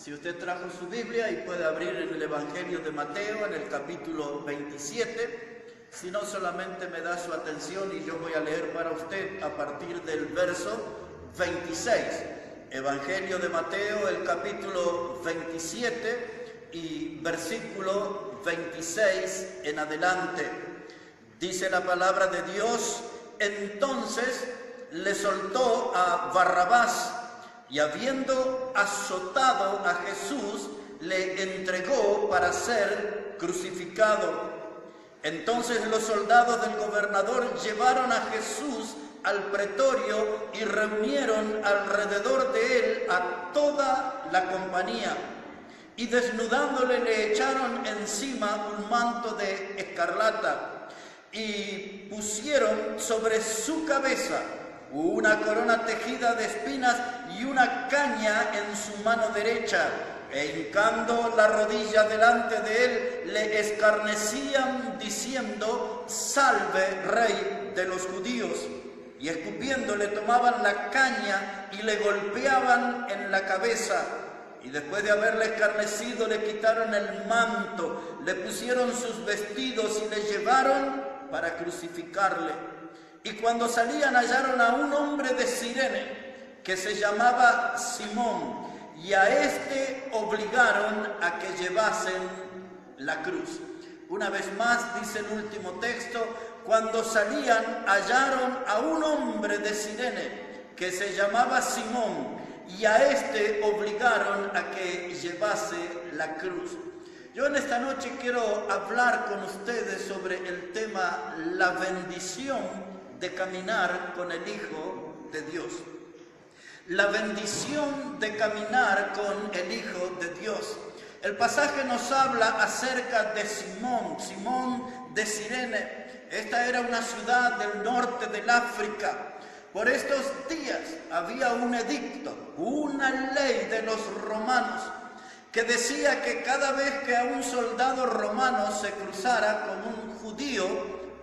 Si usted trajo su Biblia y puede abrir en el Evangelio de Mateo, en el capítulo 27, si no, solamente me da su atención y yo voy a leer para usted a partir del verso 26. Evangelio de Mateo, el capítulo 27 y versículo 26 en adelante. Dice la palabra de Dios: entonces le soltó a Barrabás, y habiendo azotado a Jesús, le entregó para ser crucificado. Entonces los soldados del gobernador llevaron a Jesús al pretorio y reunieron alrededor de él a toda la compañía. Y desnudándole le echaron encima un manto de escarlata y pusieron sobre su cabeza una corona tejida de espinas y una caña en su mano derecha, e hincando la rodilla delante de él, le escarnecían diciendo: salve, rey de los judíos. Y escupiendo le tomaban la caña y le golpeaban en la cabeza. Y después de haberle escarnecido, le quitaron el manto, le pusieron sus vestidos y le llevaron para crucificarle. Y cuando salían hallaron a un hombre de Cirene que se llamaba Simón, y a este obligaron a que llevasen la cruz. Una vez más, dice el último texto: cuando salían hallaron a un hombre de Cirene que se llamaba Simón, y a este obligaron a que llevase la cruz. Yo en esta noche quiero hablar con ustedes sobre el tema la bendición de caminar con el Hijo de Dios. La bendición de caminar con el Hijo de Dios. El pasaje nos habla acerca de Simón de Cirene. Esta era una ciudad del norte del África. Por estos días había un edicto, una ley de los romanos, que decía que cada vez que a un soldado romano se cruzara con un judío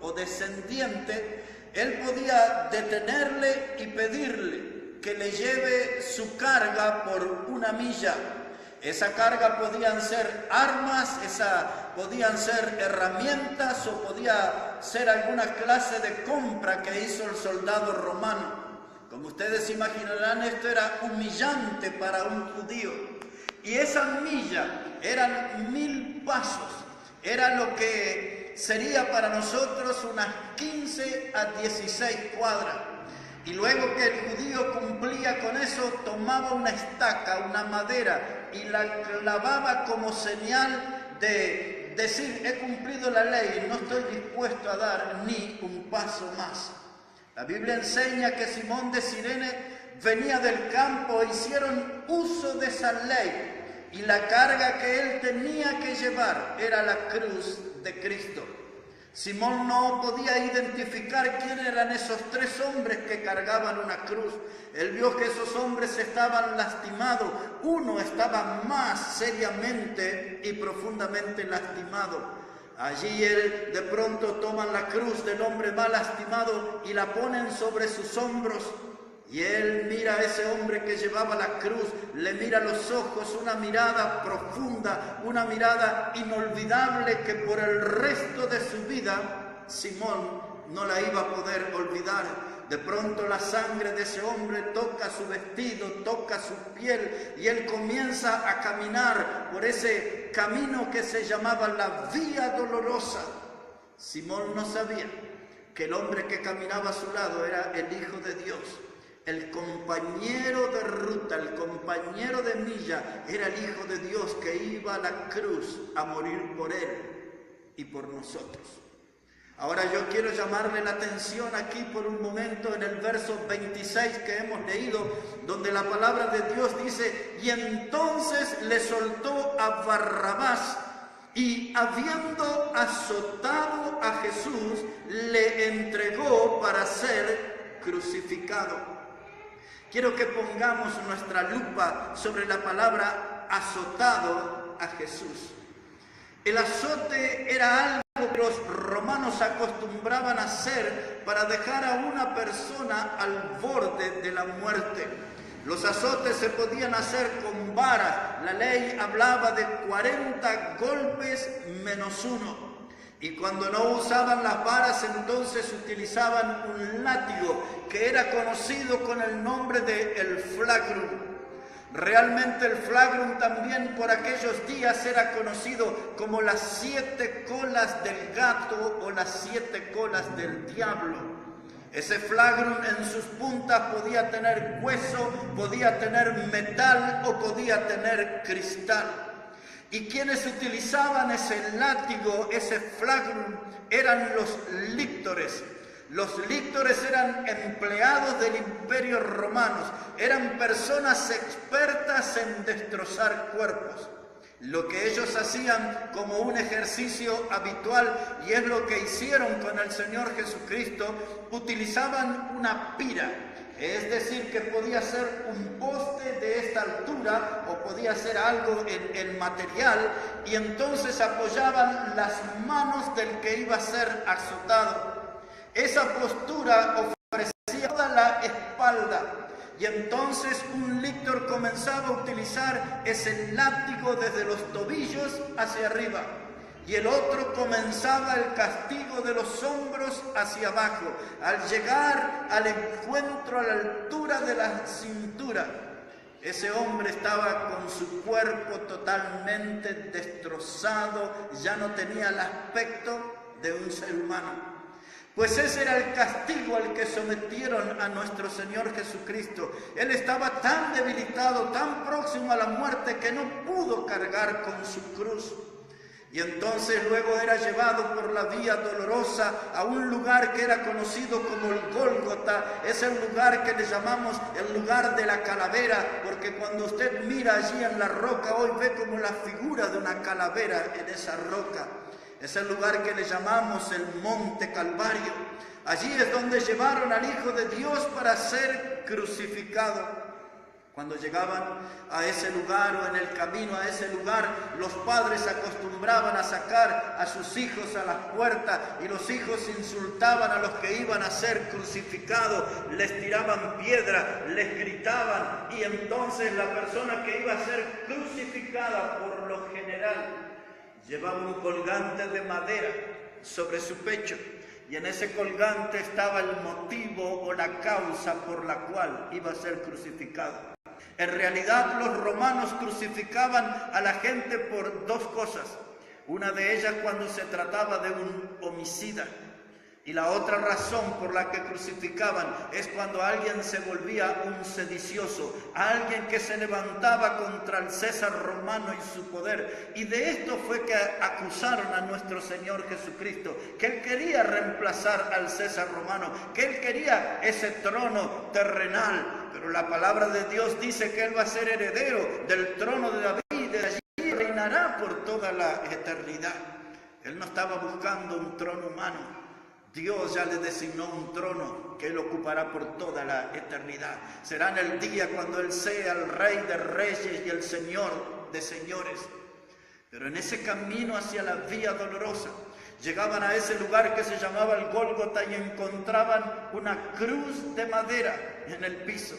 o descendiente, él podía detenerle y pedirle que le lleve su carga por una milla. Esa carga podían ser armas, podían ser herramientas o podía ser alguna clase de compra que hizo el soldado romano. Como ustedes imaginarán, esto era humillante para un judío. Y esa milla eran 1000 pasos, era lo que sería para nosotros unas 15 a 16 cuadras. Y luego que el judío cumplía con eso, tomaba una estaca, una madera, y la clavaba como señal de decir: he cumplido la ley y no estoy dispuesto a dar ni un paso más. La Biblia enseña que Simón de Cirene venía del campo, hicieron uso de esa ley, y la carga que él tenía que llevar era la cruz de Cristo. Simón no podía identificar quién eran esos 3 hombres que cargaban una cruz. Él vio que esos hombres estaban lastimados. Uno estaba más seriamente y profundamente lastimado. Allí él de pronto toman la cruz del hombre más lastimado y la ponen sobre sus hombros. Y él mira a ese hombre que llevaba la cruz, le mira a los ojos, una mirada profunda, una mirada inolvidable que por el resto de su vida Simón no la iba a poder olvidar. De pronto la sangre de ese hombre toca su vestido, toca su piel, y él comienza a caminar por ese camino que se llamaba la Vía Dolorosa. Simón no sabía que el hombre que caminaba a su lado era el Hijo de Dios. El compañero de ruta, el compañero de milla, era el Hijo de Dios que iba a la cruz a morir por él y por nosotros. Ahora yo quiero llamarle la atención aquí por un momento en el verso 26 que hemos leído, donde la palabra de Dios dice: y entonces le soltó a Barrabás, y habiendo azotado a Jesús, le entregó para ser crucificado. Quiero que pongamos nuestra lupa sobre la palabra azotado a Jesús. El azote era algo que los romanos acostumbraban a hacer para dejar a una persona al borde de la muerte. Los azotes se podían hacer con varas. La ley hablaba de 40 golpes menos uno. Y cuando no usaban las varas, entonces utilizaban un látigo que era conocido con el nombre de el flagrum. Realmente el flagrum también por aquellos días era conocido como las 7 colas del gato o las 7 colas del diablo. Ese flagrum en sus puntas podía tener hueso, podía tener metal o podía tener cristal. Y quienes utilizaban ese látigo, ese flagrum, eran los líctores. Los líctores eran empleados del Imperio Romano, eran personas expertas en destrozar cuerpos. Lo que ellos hacían como un ejercicio habitual, y es lo que hicieron con el Señor Jesucristo, utilizaban una pira. Es decir, que podía ser un poste de esta altura o podía ser algo en material, y entonces apoyaban las manos del que iba a ser azotado. Esa postura ofrecía toda la espalda, y entonces un líctor comenzaba a utilizar ese látigo desde los tobillos hacia arriba, y el otro comenzaba el castigo de los hombros hacia abajo, al llegar al encuentro a la altura de la cintura. Ese hombre estaba con su cuerpo totalmente destrozado, ya no tenía el aspecto de un ser humano. Pues ese era el castigo al que sometieron a nuestro Señor Jesucristo. Él estaba tan debilitado, tan próximo a la muerte, que no pudo cargar con su cruz. Y entonces luego era llevado por la vía dolorosa a un lugar que era conocido como el Gólgota. Es el lugar que le llamamos el lugar de la calavera, porque cuando usted mira allí en la roca, hoy ve como la figura de una calavera en esa roca. Es el lugar que le llamamos el Monte Calvario. Allí es donde llevaron al Hijo de Dios para ser crucificado. Cuando llegaban a ese lugar o en el camino a ese lugar, los padres acostumbraban a sacar a sus hijos a las puertas, y los hijos insultaban a los que iban a ser crucificados, les tiraban piedra, les gritaban, y entonces la persona que iba a ser crucificada por lo general llevaba un colgante de madera sobre su pecho, y en ese colgante estaba el motivo o la causa por la cual iba a ser crucificado. En realidad los romanos crucificaban a la gente por dos cosas. Una de ellas cuando se trataba de un homicida, y la otra razón por la que crucificaban es cuando alguien se volvía un sedicioso, alguien que se levantaba contra el César romano y su poder. Y de esto fue que acusaron a nuestro Señor Jesucristo, que Él quería reemplazar al César romano, que Él quería ese trono terrenal. Pero la palabra de Dios dice que Él va a ser heredero del trono de David, y de allí reinará por toda la eternidad. Él no estaba buscando un trono humano. Dios ya le designó un trono que Él ocupará por toda la eternidad. Será en el día cuando Él sea el Rey de Reyes y el Señor de Señores. Pero en ese camino hacia la vía dolorosa, llegaban a ese lugar que se llamaba el Gólgota y encontraban una cruz de madera en el piso.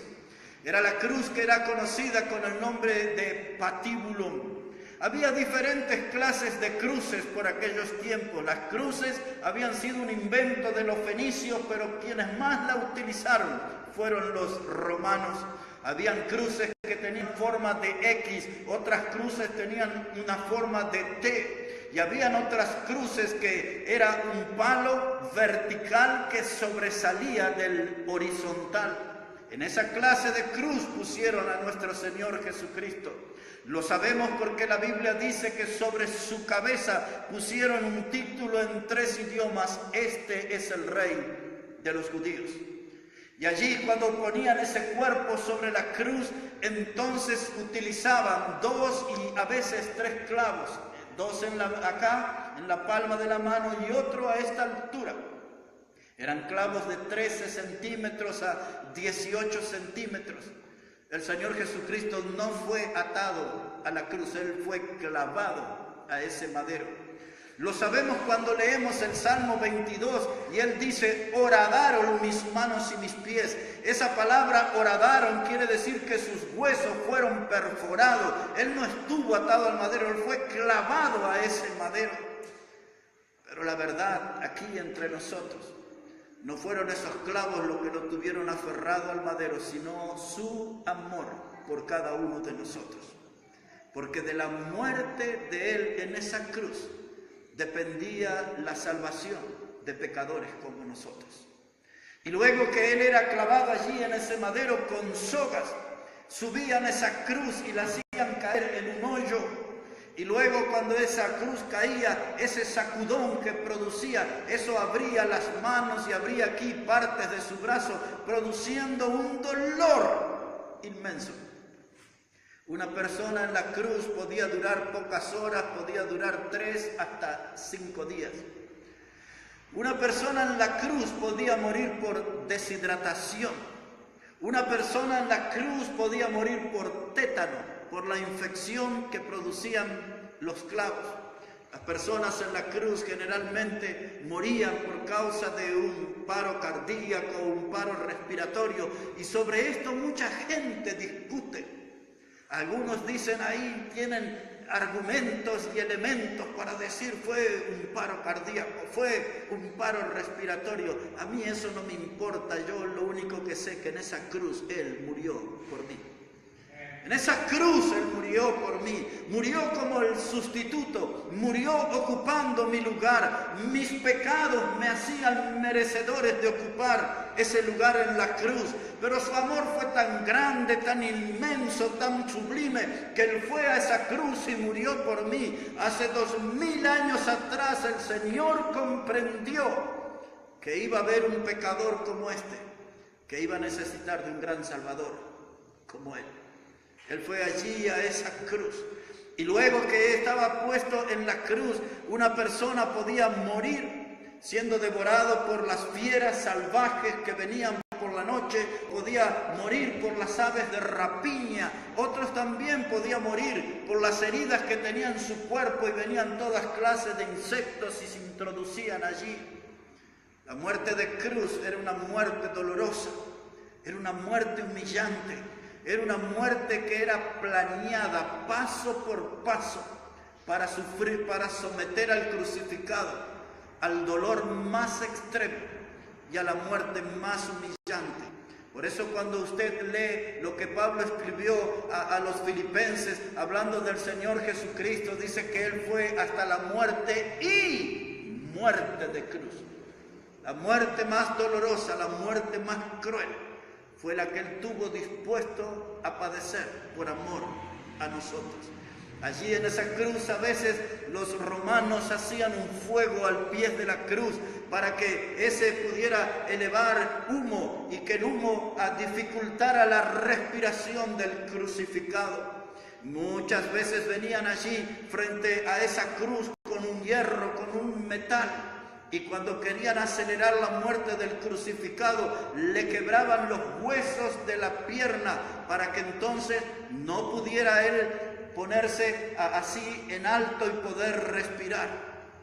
Era la cruz que era conocida con el nombre de patíbulum. Había diferentes clases de cruces por aquellos tiempos. Las cruces habían sido un invento de los fenicios, pero quienes más la utilizaron fueron los romanos. Habían cruces que tenían forma de X, otras cruces tenían una forma de T, y habían otras cruces que era un palo vertical que sobresalía del horizontal. En esa clase de cruz pusieron a nuestro Señor Jesucristo. Lo sabemos porque la Biblia dice que sobre su cabeza pusieron un título en 3 idiomas: este es el Rey de los judíos. Y allí cuando ponían ese cuerpo sobre la cruz, entonces utilizaban 2 y a veces 3 clavos, 2 acá, en la palma de la mano, y otro a esta altura. Eran clavos de 13 centímetros a 18 centímetros. El Señor Jesucristo no fue atado a la cruz, Él fue clavado a ese madero. Lo sabemos cuando leemos el Salmo 22 y él dice, horadaron mis manos y mis pies. Esa palabra horadaron quiere decir que sus huesos fueron perforados. Él no estuvo atado al madero, él fue clavado a ese madero. Pero la verdad, aquí entre nosotros, no fueron esos clavos los que lo tuvieron aferrado al madero, sino su amor por cada uno de nosotros. Porque de la muerte de él en esa cruz dependía la salvación de pecadores como nosotros. Y luego que él era clavado allí en ese madero con sogas, subían esa cruz y la hacían caer en un hoyo. Y luego cuando esa cruz caía, ese sacudón que producía, eso abría las manos y abría aquí partes de su brazo, produciendo un dolor inmenso. Una persona en la cruz podía durar pocas horas, podía durar 3 hasta 5 días. Una persona en la cruz podía morir por deshidratación. Una persona en la cruz podía morir por tétano, por la infección que producían los clavos. Las personas en la cruz generalmente morían por causa de un paro cardíaco o un paro respiratorio, y sobre esto mucha gente discute. Algunos dicen ahí, tienen argumentos y elementos para decir fue un paro cardíaco, fue un paro respiratorio. A mí eso no me importa, yo lo único que sé que en esa cruz Él murió por mí. En esa cruz Él murió por mí, murió como el sustituto, murió ocupando mi lugar. Mis pecados me hacían merecedores de ocupar ese lugar en la cruz, pero su amor fue tan grande, tan inmenso, tan sublime, que Él fue a esa cruz y murió por mí. Hace 2000 años atrás el Señor comprendió que iba a haber un pecador como este, que iba a necesitar de un gran Salvador como Él. Él fue allí a esa cruz. Y luego que estaba puesto en la cruz, una persona podía morir siendo devorado por las fieras salvajes que venían por la noche, podía morir por las aves de rapiña, otros también podían morir por las heridas que tenía en su cuerpo y venían todas clases de insectos y se introducían allí. La muerte de cruz era una muerte dolorosa, era una muerte humillante. Era una muerte que era planeada paso por paso para sufrir, para someter al crucificado al dolor más extremo y a la muerte más humillante. Por eso cuando usted lee lo que Pablo escribió a los filipenses, hablando del Señor Jesucristo, dice que Él fue hasta la muerte y muerte de cruz. La muerte más dolorosa, la muerte más cruel, fue la que Él tuvo dispuesto a padecer por amor a nosotros. Allí en esa cruz a veces los romanos hacían un fuego al pie de la cruz para que ese pudiera elevar humo y que el humo dificultara la respiración del crucificado. Muchas veces venían allí frente a esa cruz con un hierro, con un metal. Y cuando querían acelerar la muerte del crucificado, le quebraban los huesos de la pierna para que entonces no pudiera él ponerse así en alto y poder respirar.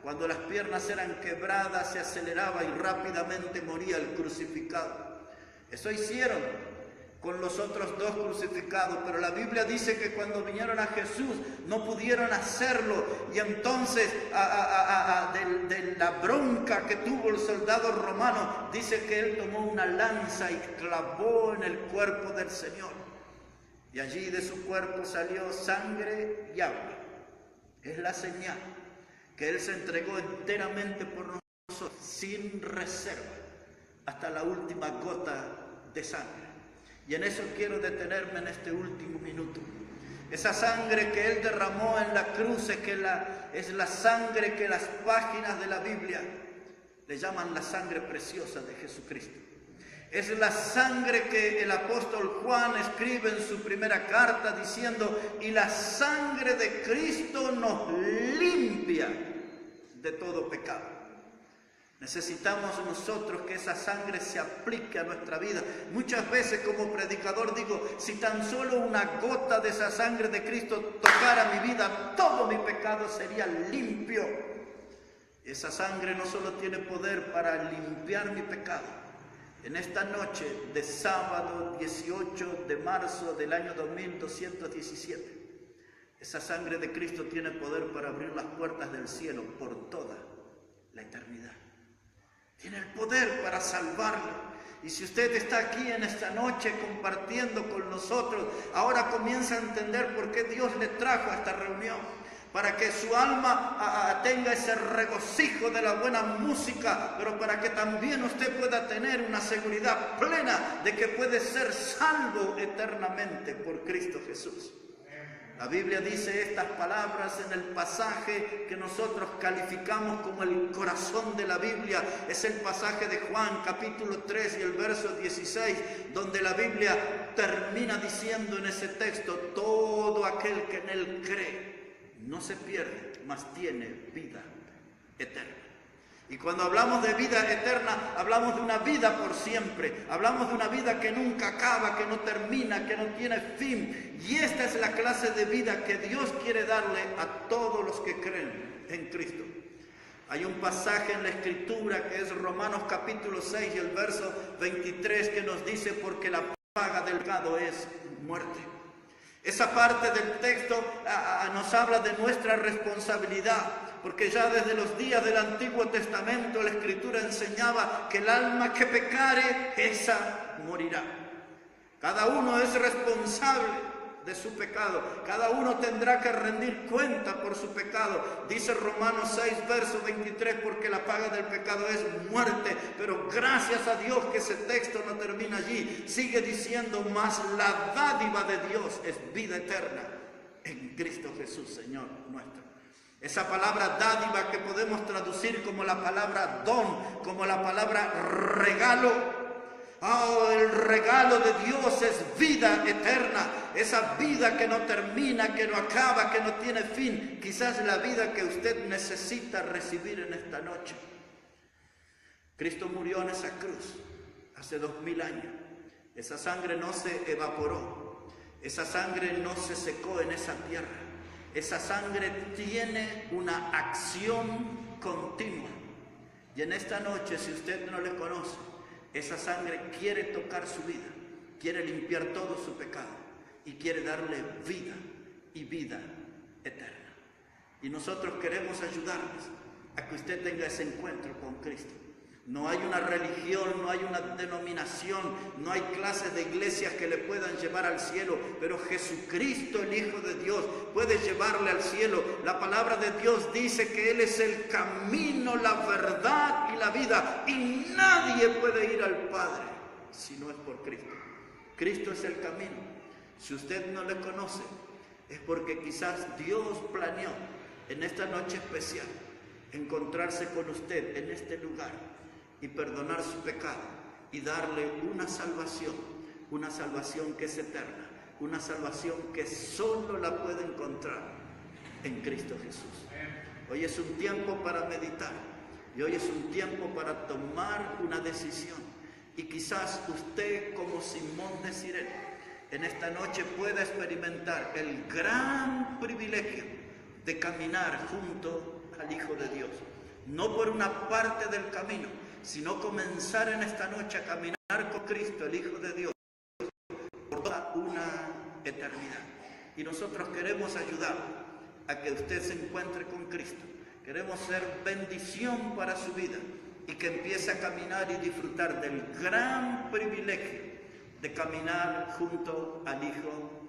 Cuando las piernas eran quebradas, se aceleraba y rápidamente moría el crucificado. Eso hicieron con los otros dos crucificados, pero la Biblia dice que cuando vinieron a Jesús no pudieron hacerlo, y entonces de la bronca que tuvo el soldado romano, dice que él tomó una lanza y clavó en el cuerpo del Señor, y allí de su cuerpo salió sangre y agua. Es la señal que Él se entregó enteramente por nosotros, sin reserva, hasta la última gota de sangre. Y en eso quiero detenerme en este último minuto. Esa sangre que Él derramó en la cruz es la sangre que las páginas de la Biblia le llaman la sangre preciosa de Jesucristo. Es la sangre que el apóstol Juan escribe en su primera carta diciendo: y la sangre de Cristo nos limpia de todo pecado. Necesitamos nosotros que esa sangre se aplique a nuestra vida. Muchas veces como predicador digo, si tan solo una gota de esa sangre de Cristo tocara mi vida, todo mi pecado sería limpio. Esa sangre no solo tiene poder para limpiar mi pecado. En esta noche de sábado 18 de marzo del año 2217, esa sangre de Cristo tiene poder para abrir las puertas del cielo por toda la eternidad. Tiene el poder para salvarlo. Y si usted está aquí en esta noche compartiendo con nosotros, ahora comienza a entender por qué Dios le trajo a esta reunión. Para que su alma tenga ese regocijo de la buena música, pero para que también usted pueda tener una seguridad plena de que puede ser salvo eternamente por Cristo Jesús. La Biblia dice estas palabras en el pasaje que nosotros calificamos como el corazón de la Biblia. Es el pasaje de Juan capítulo 3 y el verso 16, donde la Biblia termina diciendo en ese texto: todo aquel que en él cree no se pierde, mas tiene vida eterna. Y cuando hablamos de vida eterna, hablamos de una vida por siempre. Hablamos de una vida que nunca acaba, que no termina, que no tiene fin. Y esta es la clase de vida que Dios quiere darle a todos los que creen en Cristo. Hay un pasaje en la Escritura que es Romanos capítulo 6 y el verso 23 que nos dice: porque la paga del pecado es muerte. Esa parte del texto nos habla de nuestra responsabilidad, porque ya desde los días del Antiguo Testamento la Escritura enseñaba que el alma que pecare, esa morirá. Cada uno es responsable de su pecado, cada uno tendrá que rendir cuenta por su pecado. Dice Romanos 6, verso 23, porque la paga del pecado es muerte, pero gracias a Dios que ese texto no termina allí, sigue diciendo: mas la dádiva de Dios es vida eterna en Cristo Jesús, Señor nuestro. Esa palabra dádiva que podemos traducir como la palabra don, como la palabra regalo. Oh, el regalo de Dios es vida eterna, esa vida que no termina, que no acaba, que no tiene fin. Quizás la vida que usted necesita recibir en esta noche. Cristo murió en esa cruz hace 2000 años. Esa sangre no se evaporó, esa sangre no se secó en esa tierra. Esa sangre tiene una acción continua. Y en esta noche, si usted no le conoce, esa sangre quiere tocar su vida, quiere limpiar todo su pecado y quiere darle vida y vida eterna. Y nosotros queremos ayudarles a que usted tenga ese encuentro con Cristo. No hay una religión, no hay una denominación, no hay clases de iglesias que le puedan llevar al cielo, pero Jesucristo, el Hijo de Dios, puede llevarle al cielo. La palabra de Dios dice que Él es el camino, la verdad y la vida, y nadie puede ir al Padre si no es por Cristo. Cristo es el camino. Si usted no le conoce, es porque quizás Dios planeó en esta noche especial encontrarse con usted en este lugar y perdonar su pecado y darle una salvación que es eterna, una salvación que solo la puede encontrar en Cristo Jesús. Hoy es un tiempo para meditar y hoy es un tiempo para tomar una decisión. Y quizás usted, como Simón de Cirene, en esta noche pueda experimentar el gran privilegio de caminar junto al Hijo de Dios. No por una parte del camino, sino comenzar en esta noche a caminar con Cristo, el Hijo de Dios, por toda una eternidad. Y nosotros queremos ayudar a que usted se encuentre con Cristo. Queremos ser bendición para su vida y que empiece a caminar y disfrutar del gran privilegio de caminar junto al Hijo